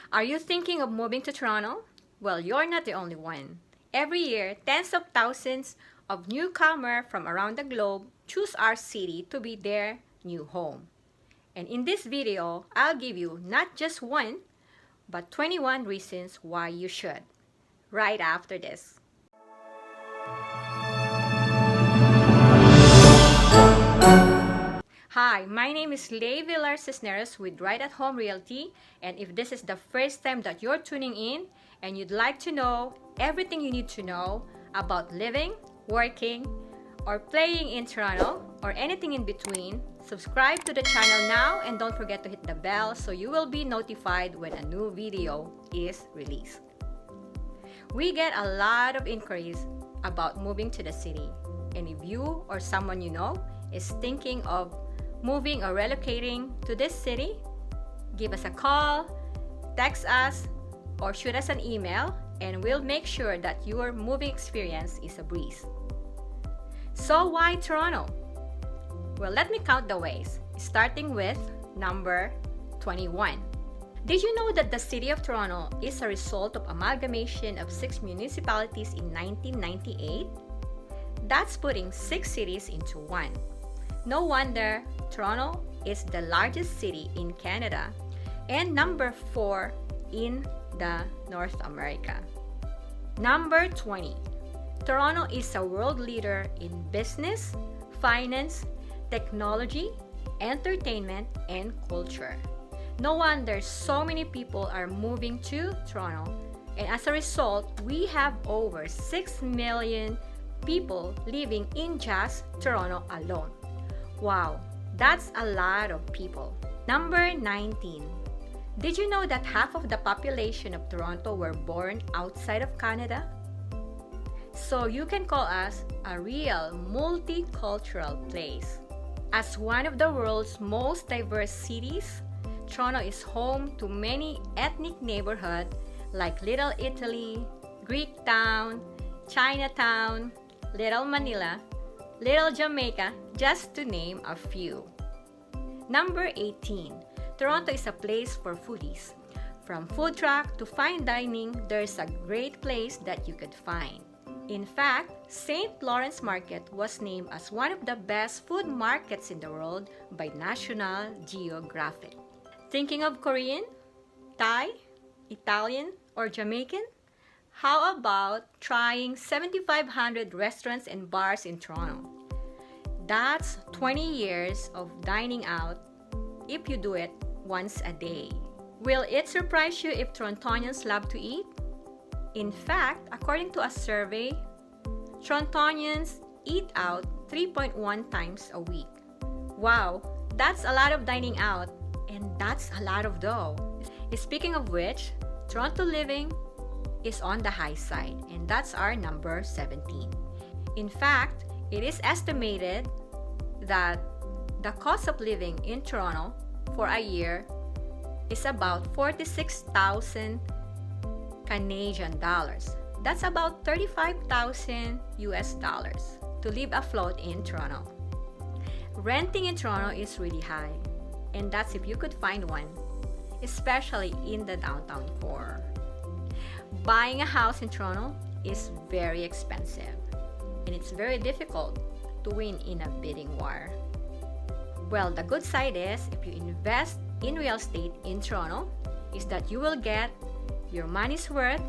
Are you thinking of moving to Toronto? Well, you're not the only one. Every year, tens of thousands of newcomers from around the globe choose our city to be their new home. And in this video, I'll give you not just one, but 21 reasons why you should, right after this. Hi, my name is Villar-Cisneros with Right at Home Realty, and if this is the first time that you're tuning in and you'd like to know everything you need to know about living, working, or playing in Toronto, or anything in between, subscribe to the channel now and don't forget to hit the bell so you will be notified when a new video is released. We get a lot of inquiries about moving to the city, and if you or someone you know is thinking of moving or relocating to this city, give us a call, text us, or shoot us an email, and we'll make sure that your moving experience is a breeze. So why Toronto? Well, let me count the ways, starting with number 21. Did you know that the city of Toronto is a result of amalgamation of 6 municipalities in 1998? That's putting 6 cities into one. No wonder Toronto is the largest city in Canada and number 4 in the North America. Number 20. Toronto is a world leader in business, finance, technology, entertainment, and culture. No wonder so many people are moving to Toronto, and as a result, we have over 6 million people living in just Toronto alone. Wow, that's a lot of people. Number 19. Did you know that half of the population of Toronto were born outside of Canada? So you can call us a real multicultural place. As one of the world's most diverse cities, Toronto is home to many ethnic neighborhoods like Little Italy, Greek Town, Chinatown, Little Manila, Little Jamaica, just to name a few. Number 18. Toronto is a place for foodies. From food truck to fine dining, there's a great place that you could find. In fact, St. Lawrence Market was named as one of the best food markets in the world by National Geographic. Thinking of Korean, Thai, Italian, or Jamaican? How about trying 7,500 restaurants and bars in Toronto? That's 20 years of dining out if you do it once a day. Will it surprise you if Torontonians love to eat? In fact, according to a survey, Torontonians eat out 3.1 times a week. Wow, that's a lot of dining out, and that's a lot of dough. Speaking of which, Toronto living is on the high side, and that's our number 17. In fact, it is estimated that the cost of living in Toronto for a year is about 46,000 Canadian dollars. That's about 35,000 US dollars to live afloat in Toronto. Renting in Toronto is really high, and that's if you could find one, especially in the downtown core. Buying a house in Toronto is very expensive, and it's very difficult to win in a bidding war. Well, the good side is if you invest in real estate in Toronto is that you will get your money's worth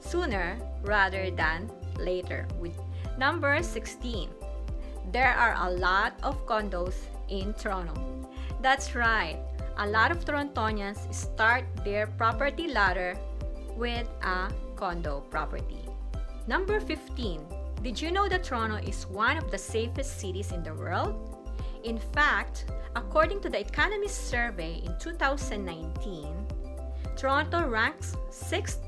sooner rather than later. With number 16, there are a lot of condos in Toronto. That's right, a lot of Torontonians start their property ladder with a condo property. Number 15, did you know that Toronto is one of the safest cities in the world? In fact, according to the Economist survey in 2019, Toronto ranks 6th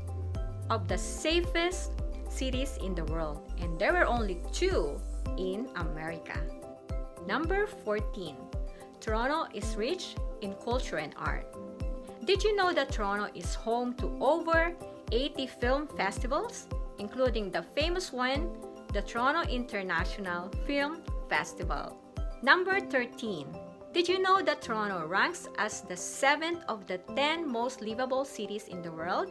of the safest cities in the world, and there were only 2 in America. Number 14, Toronto is rich in culture and art. Did you know that Toronto is home to over 80 film festivals, including the famous one, the Toronto International Film Festival? Number 13. Did you know that Toronto ranks as the 7th of the 10 most livable cities in the world?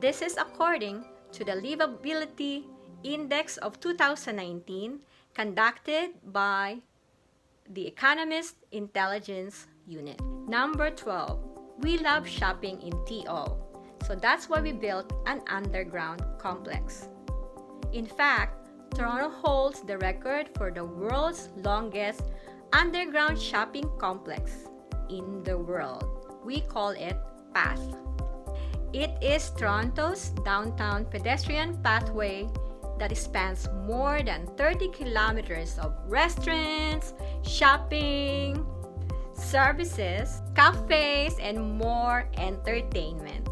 This is according to the Livability Index of 2019 conducted by the Economist Intelligence Unit. Number 12, we love shopping in TO. So that's why we built an underground complex. In fact, Toronto holds the record for the world's longest underground shopping complex in the world. We call it PATH. It is Toronto's downtown pedestrian pathway that spans more than 30 kilometers of restaurants, shopping, services, cafes, and more entertainment.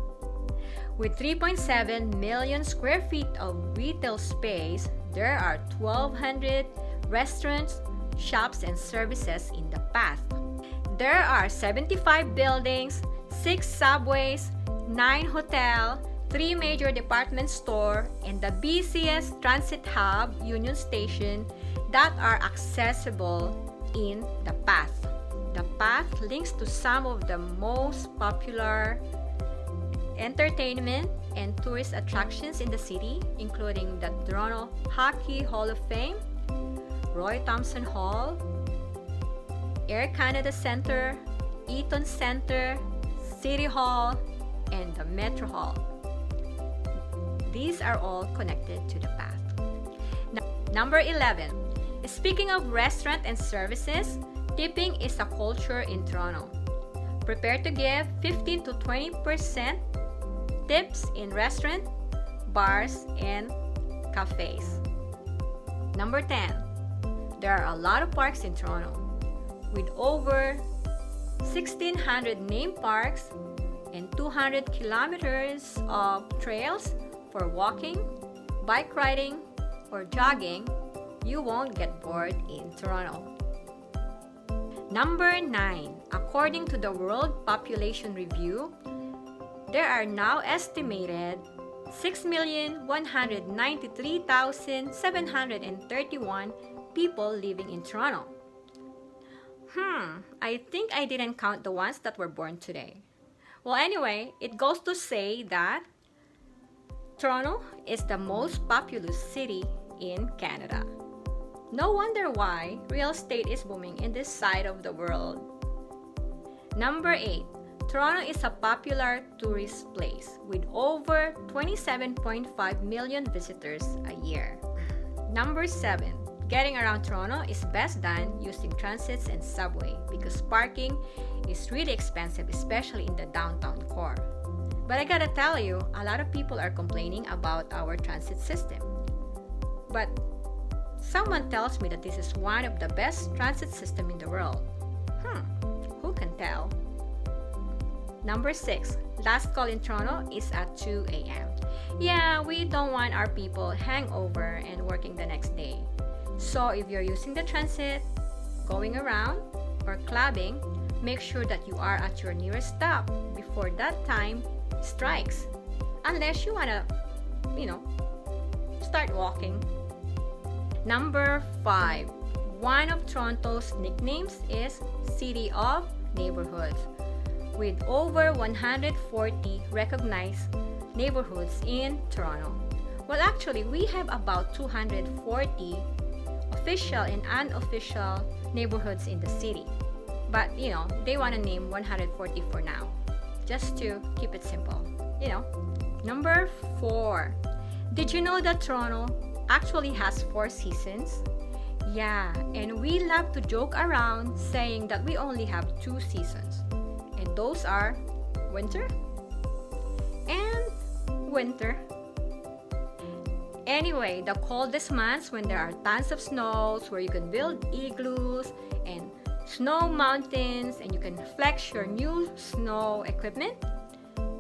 With 3.7 million square feet of retail space, there are 1,200 restaurants, shops, and services in the PATH. There are 75 buildings, 6 subways, 9 hotels, 3 major department stores, and the busiest transit hub, Union Station, that are accessible in the PATH. The PATH links to some of the most popular entertainment and tourist attractions in the city, including the Toronto Hockey Hall of Fame, Roy Thomson Hall, Air Canada Centre, Eaton Centre, City Hall, and the Metro Hall. These are all connected to the PATH. Number 11. Speaking of restaurant and services, tipping is a culture in Toronto. Prepare to give 15 to 20% tips in restaurant, bars, and cafes. Number 10. There are a lot of parks in Toronto, with over 1,600 named parks and 200 kilometers of trails for walking, bike riding, or jogging. You won't get bored in Toronto. Number 9. According to the World Population Review, there are now estimated 6,193,731 people living in Toronto. I think I didn't count the ones that were born today. Well, anyway, it goes to say that Toronto is the most populous city in Canada. No wonder why real estate is booming in this side of the world. Number 8. Toronto is a popular tourist place with over 27.5 million visitors a year. Number 7. Getting around Toronto is best done using transits and subway because parking is really expensive, especially in the downtown core. But I gotta tell you, a lot of people are complaining about our transit system. But someone tells me that this is one of the best transit system in the world. Who can tell? Number 6. Last call in Toronto is at 2 a.m. Yeah, we don't want our people hangover and working the next day. So if you're using the transit, going around, or clubbing, make sure that you are at your nearest stop before that time strikes. Unless you wanna, start walking. Number 5. One of Toronto's nicknames is City of Neighborhoods, with over 140 recognized neighborhoods in Toronto. Well, actually, we have about 240 official and unofficial neighborhoods in the city. But, they want to name 140 for now, just to keep it simple. Number 4. Did you know that Toronto actually has 4 seasons? Yeah, and we love to joke around saying that we only have 2 seasons. And those are winter and winter. Anyway, the coldest months when there are tons of snows where you can build igloos and snow mountains and you can flex your new snow equipment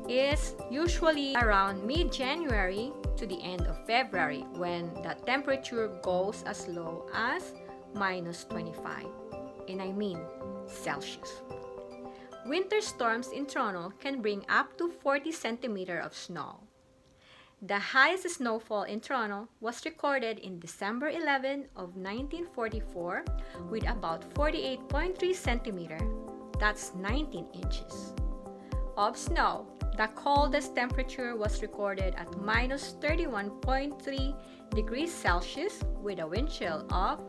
is usually around mid-January to the end of February when the temperature goes as low as -25, and I mean Celsius. Winter storms in Toronto can bring up to 40 centimeters of snow. The highest snowfall in Toronto was recorded in December 11 of 1944 with about 48.3 centimeter. That's 19 inches of snow. The coldest temperature was recorded at minus 31.3 degrees Celsius with a wind chill of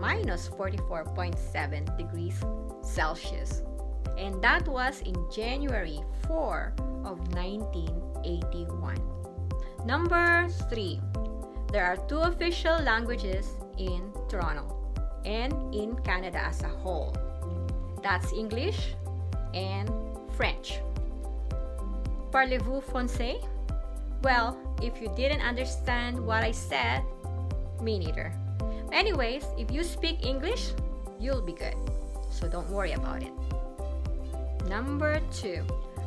minus 44.7 degrees Celsius. And that was in January 4 of 1981. Number 3. There are 2 official languages in Toronto and in Canada as a whole. That's English and French. Parlez-vous français? Well, if you didn't understand what I said, me neither. Anyways, if you speak English, you'll be good. So don't worry about it. Number 2.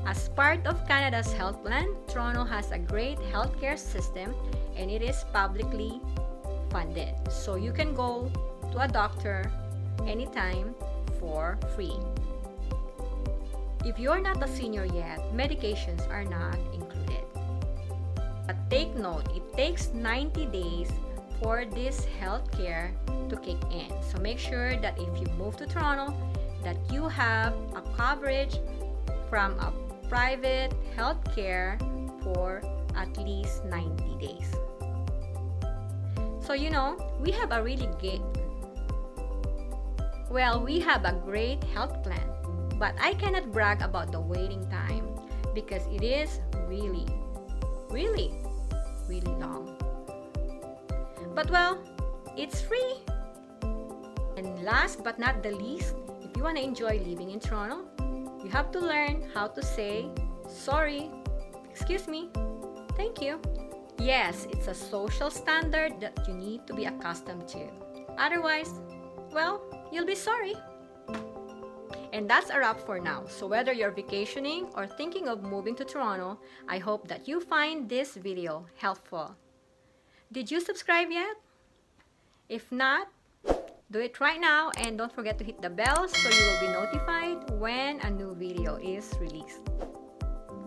As part of Canada's health plan, Toronto has a great healthcare system and it is publicly funded. So you can go to a doctor anytime for free. If you're not a senior yet, medications are not included. But take note, it takes 90 days for this healthcare to kick in. So make sure that if you move to Toronto, that you have a coverage from a private healthcare for at least 90 days. So we have a great health plan, but I cannot brag about the waiting time because it is really, really, really long. But it's free. And last but not the least, if you want to enjoy living in Toronto, you have to learn how to say sorry, excuse me, thank you. Yes, it's a social standard that you need to be accustomed to. Otherwise, you'll be sorry. And that's a wrap for now. So whether you're vacationing or thinking of moving to Toronto, I hope that you find this video helpful. Did you subscribe yet? If not, do it right now and don't forget to hit the bell so you will be notified when a new video is released.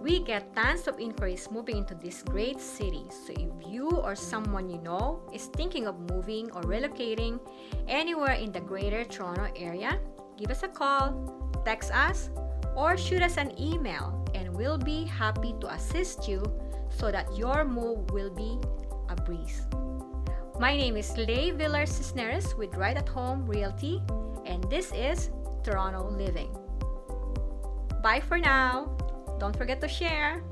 We get tons of inquiries moving into this great city. So if you or someone you know is thinking of moving or relocating anywhere in the Greater Toronto area, give us a call, text us, or shoot us an email and we'll be happy to assist you so that your move will be a breeze. My name is Villar-Cisneros with Right at Home Realty, and this is Toronto Living. Bye for now. Don't forget to share.